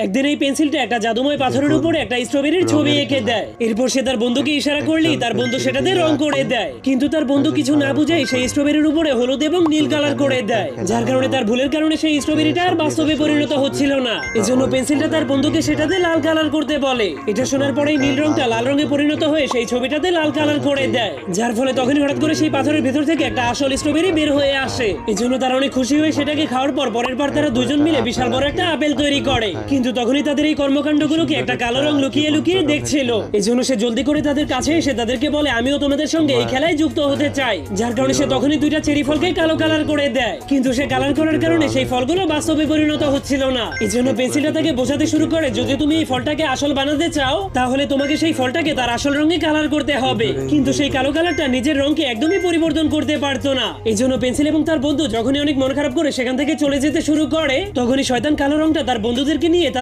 একদিন এই পেন্সিলটা একটা জাদুময় পাথরের উপরে একটা স্ট্রবেরির ছবি এঁকে দেয়। এরপর সে তার বন্ধুকে ইশারা করলেই তার বন্ধু সেটাতে রং করে দেয়, কিন্তু তার বন্ধু কিছু না বুঝেই সেই স্ট্রবেরির উপরে হলুদ এবং নীল কালার করে দেয়, যার কারণে তার ভুলের কারণে সেই স্ট্রবেরিটা আর বাস্তবে পরিণত হচ্ছিল না। এজন্য পেন্সিলটা তার বন্ধুকে সেটাতে লাল কালার করতে বলে। এটা শোনার পরেই নীল রংটা লাল রঙে পরিণত হয়ে সেই ছবিটাতে লাল কালার করে দেয়, যার ফলে তখনই হঠাৎ করে সেই পাথরের ভেতর থেকে একটা আসল স্ট্রবেরি বের হয়ে আসে। এজন্য তারা অনেক খুশি হয়ে সেটাকে খাওয়ার পর পরের বার তারা দুজন মিলে বিশাল বড় একটা আপেল তৈরি করে। কিন্তু তখনই তাদের এই কর্মকাণ্ডগুলোকে একটা কালো রং লুকিয়ে লুকিয়ে দেখছিল। এজন্য সে জলদি করে তাদের কাছে এসে তাদেরকে বলে, আমিও তোমাদের সঙ্গে এই খেলায় যুক্ত হতে চাই। যার কারণে সে তখনই দুইটা চেরি ফলকে কালো কালার করে দেয়, কিন্তু সে কালার করার কারণে সেই ফলগুলো বাস্তবে পরিণত হচ্ছিল না। এজন্য পেন্সিলটা তাকে বোঝাতে শুরু করে, যদি তুমি এই ফলটাকে আসল বানাতে চাও তাহলে তোমাকে সেই ফলটাকে তার আসল রঙে কালার করতে হবে। কিন্তু সেই কালো কালারটা নিজের রঙকে একদমই পরিবর্তন করতে পারতো না। এজন্য পেন্সিল এবং তার বন্ধু যখনই অনেক মন খারাপ করে সেখান থেকে চলে যেতে শুরু করে, তখনই শয়তান কালো রংটা তার বন্ধুদেরকে নিয়ে